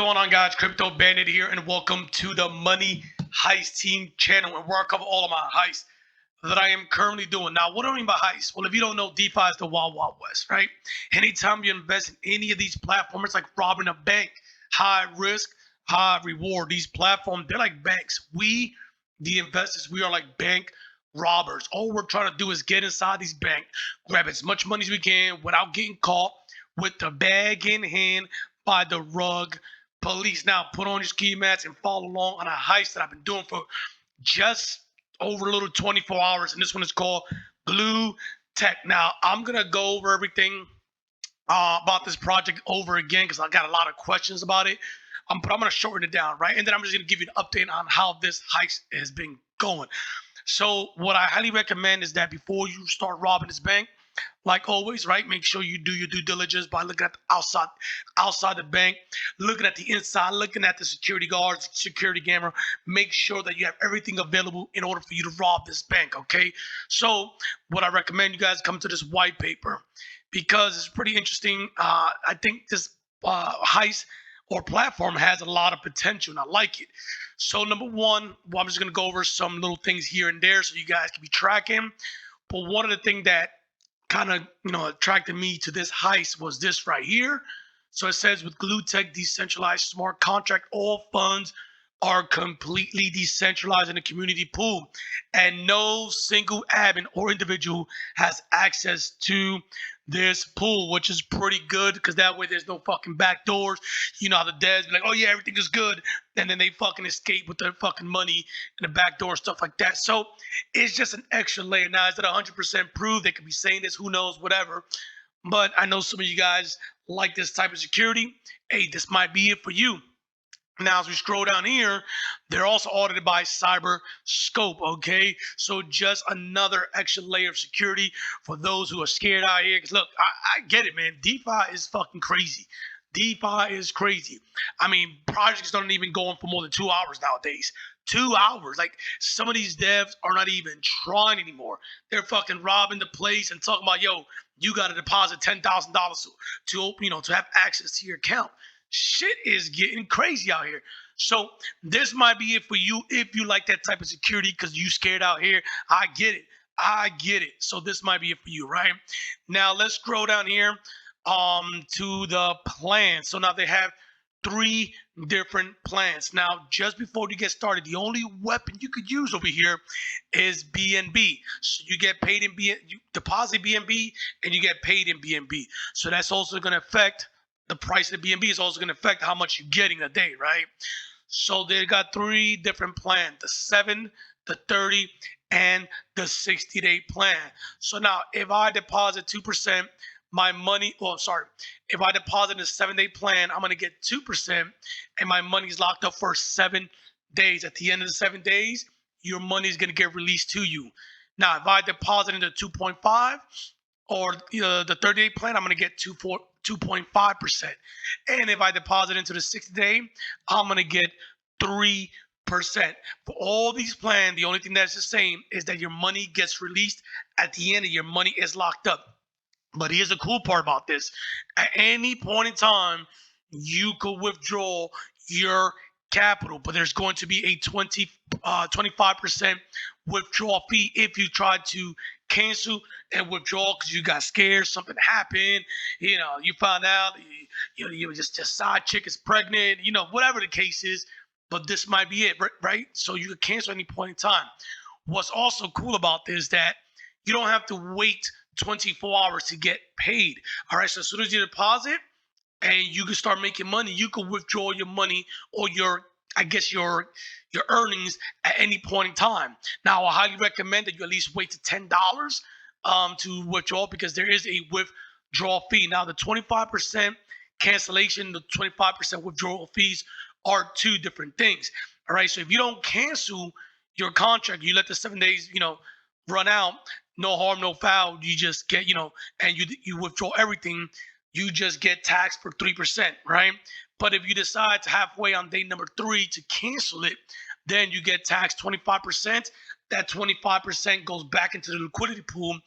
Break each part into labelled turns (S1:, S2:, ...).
S1: going on, guys? Crypto Bandit here, and welcome to the Money Heist Team channel, and where I cover all of my heists that I am currently doing. Now, what do I mean by heist? Well, if you don't know, DeFi is the Wild Wild West, right? Anytime you invest in any of these platforms, it's like robbing a bank. High risk, high reward. These platforms, they're like banks. We, the investors, we are like bank robbers. All we're trying to do is get inside these banks, grab as much money as we can without getting caught with the bag in hand by the rug police. Now, put on your ski mats and follow along on a heist that I've been doing for just over a little 24 hours, and this one is called Blue Tech. Now, I'm gonna go over everything about this project over again because I got a lot of questions about it. But I'm gonna shorten it down, right? And then I'm just gonna give you an update on how this heist has been going. So, what I highly recommend is that before you start robbing this bank, like always, right, make sure you do your due diligence by looking at the outside the bank, looking at the inside, looking at the security guards, security camera. Make sure that you have everything available in order for you to rob this bank, okay? So what I recommend you guys come to this white paper because it's pretty interesting. I think this heist or platform has a lot of potential, and I like it. So number one, well, I'm just going to go over some little things here and there so you guys can be tracking. But one of the things that kind of attracted me to this heist was this right here. So it says, with Blue Tech decentralized smart contract, all funds are completely decentralized in the community pool, and no single admin or individual has access to this pool, which is pretty good because that way there's no fucking back doors. You know how the devs be like, oh yeah, everything is good, and then they fucking escape with their fucking money in the back door and stuff like that. So it's just an extra layer. Now, is that 100% proof? They could be saying this, who knows, whatever. But I know some of you guys like this type of security. Hey, this might be it for you. Now, as we scroll down here, they're also audited by Cyber Scope, okay? So just another extra layer of security for those who are scared out here. Because look, I get it, man. DeFi is fucking crazy. DeFi is crazy. I mean, projects don't even go on for more than 2 hours nowadays. 2 hours. Like, some of these devs are not even trying anymore. They're fucking robbing the place and talking about, yo, you got to deposit $10,000 to have access to your account. Shit is getting crazy out here. So this might be it for you if you like that type of security because you scared out here. I get it. So this might be it for you, right? Now let's scroll down here to the plan. So now they have 3 different plans. Now, just before you get started, the only weapon you could use over here is BNB. So you get paid in BNB, you deposit BNB, and you get paid in BNB. So that's also going to affect the price of BNB. Is also going to affect how much you're getting a day, right? So they got 3 different plans: the 7, the 30, and the 60-day plan. So now, if I deposit 2%, my money, if I deposit a 7-day plan, I'm going to get 2%, and my money is locked up for 7 days. At the end of the 7 days, your money is going to get released to you. Now, if I deposit into 2.5 or the 30-day plan, I'm going to get 2.5%. And if I deposit into the 60-day, I'm going to get 3%. For all these plans, the only thing that's the same is that your money gets released at the end, and your money is locked up. But here's the cool part about this. At any point in time, you could withdraw your capital, but there's going to be a 25% withdrawal fee if you try to cancel and withdraw because you got scared, something happened, you found out, you just side chick is pregnant, whatever the case is. But this might be it, right? So you can cancel at any point in time. What's also cool about this is that you don't have to wait 24 hours to get paid. All right, so as soon as you deposit and you can start making money, you can withdraw your money or your earnings at any point in time. Now, I highly recommend that you at least wait to $10 to withdraw because there is a withdrawal fee. Now, the 25% cancellation, the 25% withdrawal fees are 2 different things. All right, so if you don't cancel your contract, you let the 7 days, run out, no harm, no foul. You just get, and you withdraw everything, you just get taxed for 3%, right? But if you decide to halfway on day number 3 to cancel it, then you get taxed 25%. That 25% goes back into the liquidity pool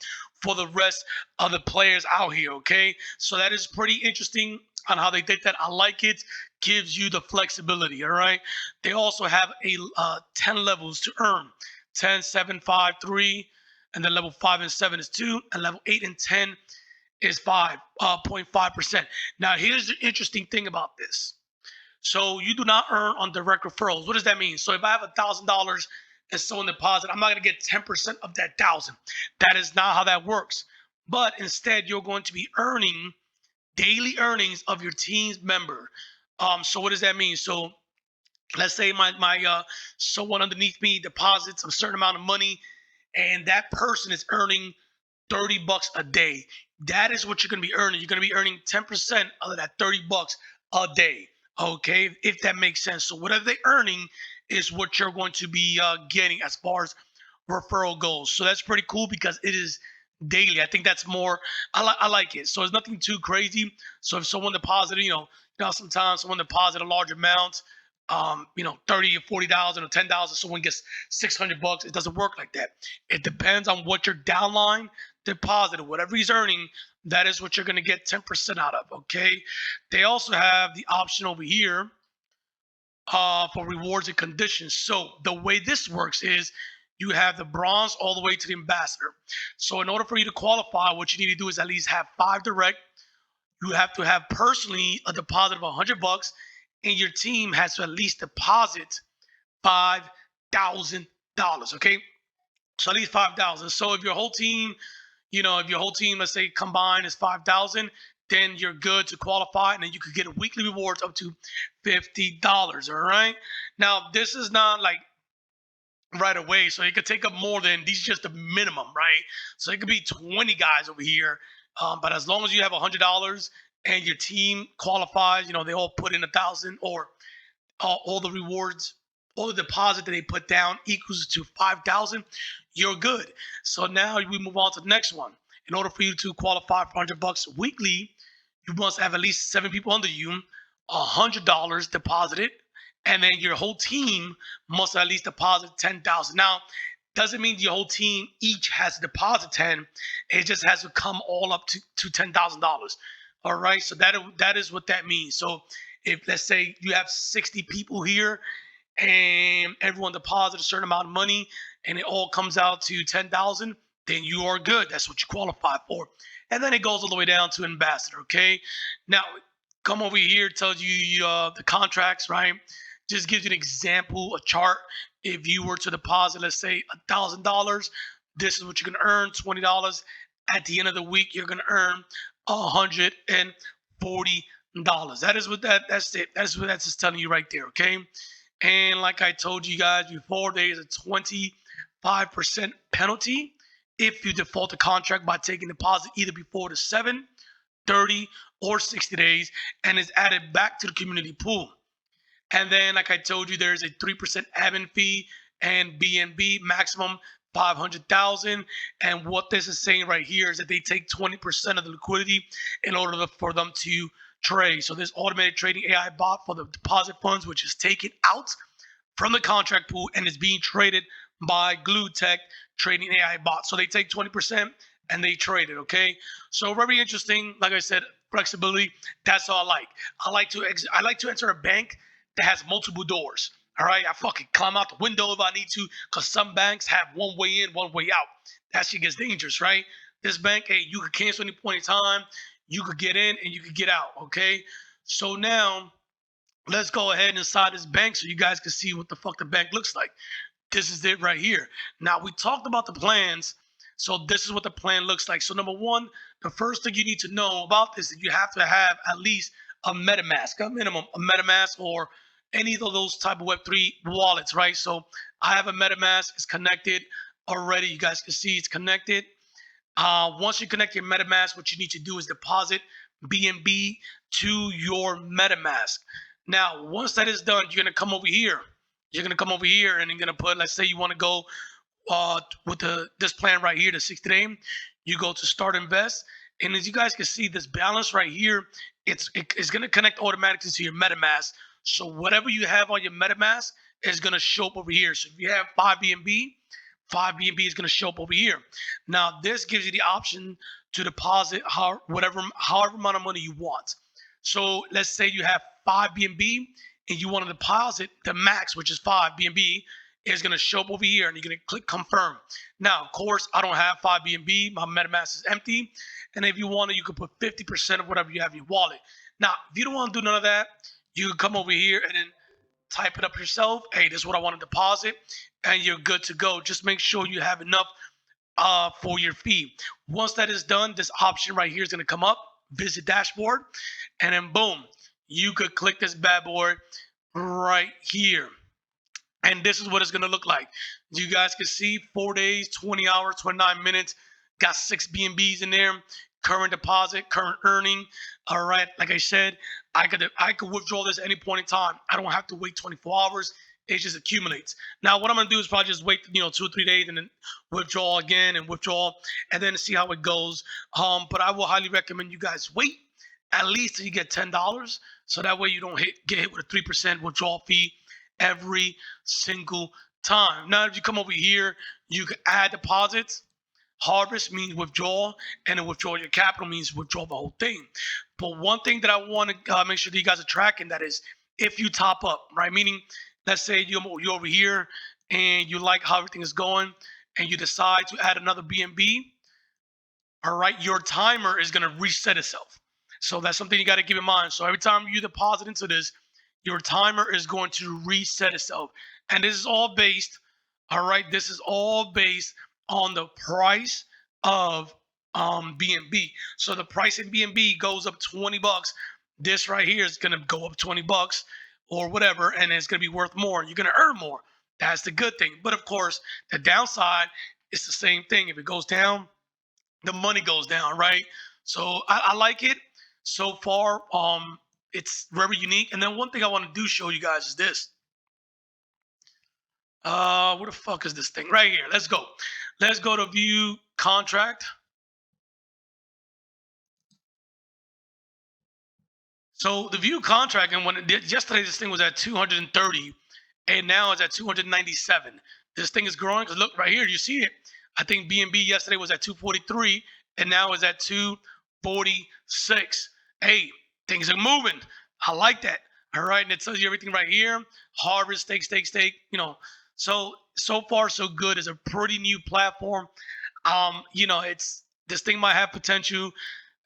S1: for the rest of the players out here, okay? So that is pretty interesting. on how they did that. I like it. Gives you the flexibility. All right. They also have a 10 levels to earn. 10, 7, 5, 3, and then level 5 and 7 is 2, and level 8 and 10 is 5.5%. Now, here's the interesting thing about this. So you do not earn on direct referrals. What does that mean? So if I have $1,000 and someone deposit, I'm not going to get 10% of that 1,000. That is not how that works. But instead, you're going to be earning daily earnings of your team's member. So what does that mean? So let's say my someone underneath me deposits a certain amount of money, and that person is earning $30 a day. That is what you're going to be earning. You're going to be earning 10% of that $30 a day. Okay, if that makes sense. So whatever they're earning is what you're going to be getting as far as referral goes. So that's pretty cool because it is daily. I think that's more. I like it. So it's nothing too crazy. So if someone deposited, sometimes someone deposit a large amount, 30 or 40,000 or 10,000, someone gets $600. It doesn't work like that. It depends on what your downline deposited, whatever he's earning. That is what you're going to get 10% out of. Okay. They also have the option over here for rewards and conditions. So the way this works is you have the bronze all the way to the ambassador. So in order for you to qualify, what you need to do is at least have 5 direct. You have to have personally a deposit of $100, and your team has to at least deposit $5,000. Okay, so at least 5,000. So if your whole team, let's say combined is 5,000, then you're good to qualify, and then you could get weekly rewards up to $50. All right. Now this is not like right away, so it could take up more than these. Just the minimum, right? So it could be 20 guys over here, but as long as you have $100 and your team qualifies, they all put in 1,000, or all the rewards, all the deposit that they put down equals to 5,000, you're good. So now we move on to the next one. In order for you to qualify for $100 weekly, you must have at least 7 people under you, $100 deposited, and then your whole team must at least deposit 10,000. Now, doesn't mean your whole team each has to deposit 10. It just has to come all up to $10,000. All right, so that is what that means. So if, let's say, you have 60 people here and everyone deposits a certain amount of money and it all comes out to 10,000, then you are good. That's what you qualify for. And then it goes all the way down to ambassador. Okay, now come over here. It tells you the contracts, right? Just gives you an example, a chart. If you were to deposit, let's say $1,000, this is what you're gonna earn. $20 at the end of the week, you're gonna earn $140. That is what that's it. That's what that's just telling you right there. Okay, and like I told you guys before, there is a 25% penalty if you default the contract by taking deposit either before the 7, 30, or 60 days, and is added back to the community pool. And then, like I told you, there's a 3% admin fee and BNB maximum 500,000. And what this is saying right here is that they take 20% of the liquidity in order for them to trade. So this automated trading AI bot for the deposit funds, which is taken out from the contract pool and is being traded by Glue Tech trading AI bot. So they take 20% and they trade it. Okay, so very interesting. Like I said, flexibility. That's all I like. I like to enter a bank that has multiple doors. All right, I fucking climb out the window if I need to, because some banks have one way in, one way out. That shit gets dangerous, right? This bank, hey, you could cancel any point in time, you could get in and you could get out. Okay, so now let's go ahead inside this bank so you guys can see what the fuck the bank looks like. This is it right here. Now, we talked about the plans, so this is what the plan looks like. So number one, the first thing you need to know about this is you have to have at least a MetaMask, a minimum, a MetaMask or any of those type of Web3 wallets, right? So I have a MetaMask. It's connected already. You guys can see it's connected. Once you connect your MetaMask, what you need to do is deposit BNB to your MetaMask. Now, once that is done, you're going to come over here. You're going to come over here and you're going to put, let's say you want to go with this plan right here, the 60-day. You go to Start Invest. And as you guys can see, this balance right here, it's going to connect automatically to your MetaMask. So whatever you have on your MetaMask is going to show up over here. So if you have 5 BNB, 5 BNB is going to show up over here. Now, this gives you the option to deposit however amount of money you want. So let's say you have 5 BNB and you want to deposit the max, which is 5 BNB, is going to show up over here and you're going to click confirm. Now, of course, I don't have 5 BNB. My MetaMask is empty. And if you want to, you can put 50% of whatever you have in your wallet. Now, if you don't want to do none of that, you can come over here and then type it up yourself. Hey, this is what I want to deposit, and you're good to go. Just make sure you have enough for your fee. Once that is done, this option right here is going to come up, visit dashboard, and then boom, you could click this bad boy right here. And this is what it's going to look like. You guys can see 4 days, 20 hours, 29 minutes, got 6 BNBs in there, current deposit, current earning. All right, like I said, I could withdraw this at any point in time. I don't have to wait 24 hours. It just accumulates. Now, what I'm gonna do is probably just wait, 2 or 3 days and then withdraw again and withdraw, and then see how it goes. But I will highly recommend you guys wait at least till you get $10, so that way you don't get hit with a 3% withdrawal fee every single time. Now, if you come over here, you can add deposits. Harvest means withdraw, and then withdraw your capital means withdraw the whole thing. But one thing that I want to make sure that you guys are tracking, that is, if you top up, right? Meaning, let's say you're over here and you like how everything is going, and you decide to add another BNB. All right, your timer is going to reset itself. So that's something you got to keep in mind. So every time you deposit into this, your timer is going to reset itself. And this is all based, all right, this is all based on the price of BNB. So the price in BNB goes up 20 bucks. This right here is going to go up 20 bucks or whatever, and it's going to be worth more. You're going to earn more. That's the good thing. But of course, the downside is the same thing. If it goes down, the money goes down, right? So I like it so far. It's very unique. And then one thing I want to do show you guys is this. Where the fuck is this thing? Right here. Let's go. Let's go to view contract. So the view contract, and when yesterday this thing was at 230, and now it's at 297. This thing is growing because look right here, you see it. I think BNB yesterday was at 243, and now is at 246. Hey, things are moving. I like that. All right, and it tells you everything right here. Harvest, stake. So far so good. It's a pretty new platform. It's this thing might have potential,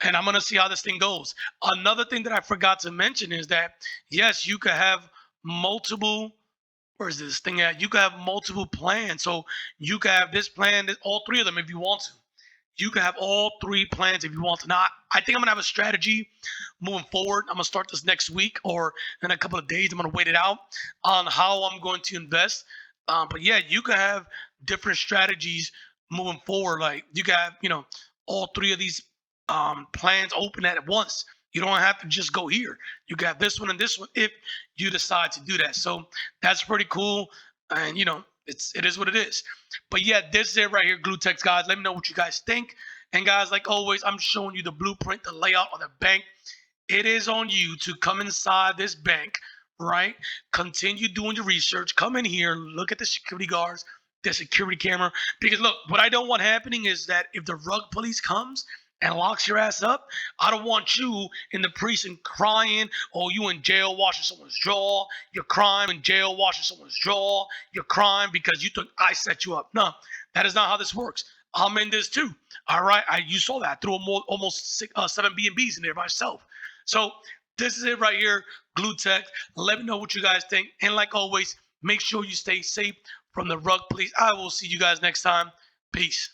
S1: and I'm gonna see how this thing goes. Another thing that I forgot to mention is that yes, you could have multiple. Where's this thing at? You could have multiple plans. So you could have this plan, all 3 of them if you want to. You can have all 3 plans if you want to. Now, I think I'm gonna have a strategy moving forward. I'm gonna start this next week or in a couple of days. I'm gonna wait it out on how I'm going to invest. But yeah, you can have different strategies moving forward. Like you can have, all 3 of these plans open at once. You don't have to just go here. You can have this one and this one if you decide to do that. So that's pretty cool. And it is what it is. But yeah, this is it right here, GlueTex, guys. Let me know what you guys think. And guys, like always, I'm showing you the blueprint, the layout of the bank. It is on you to come inside this bank, right? Continue doing your research. Come in here, look at the security guards, the security camera. Because look, what I don't want happening is that if the rug police comes and locks your ass up, I don't want you in the precinct crying, or you in jail washing someone's jaw. You're crying in jail washing someone's jaw. You're crying because you think I set you up. No, that is not how this works. I'm in this too. All right, you saw that. I threw almost 7 BNBs in there myself. So this is it right here, GlueTex. Let me know what you guys think. And like always, make sure you stay safe from the rug police. I will see you guys next time. Peace.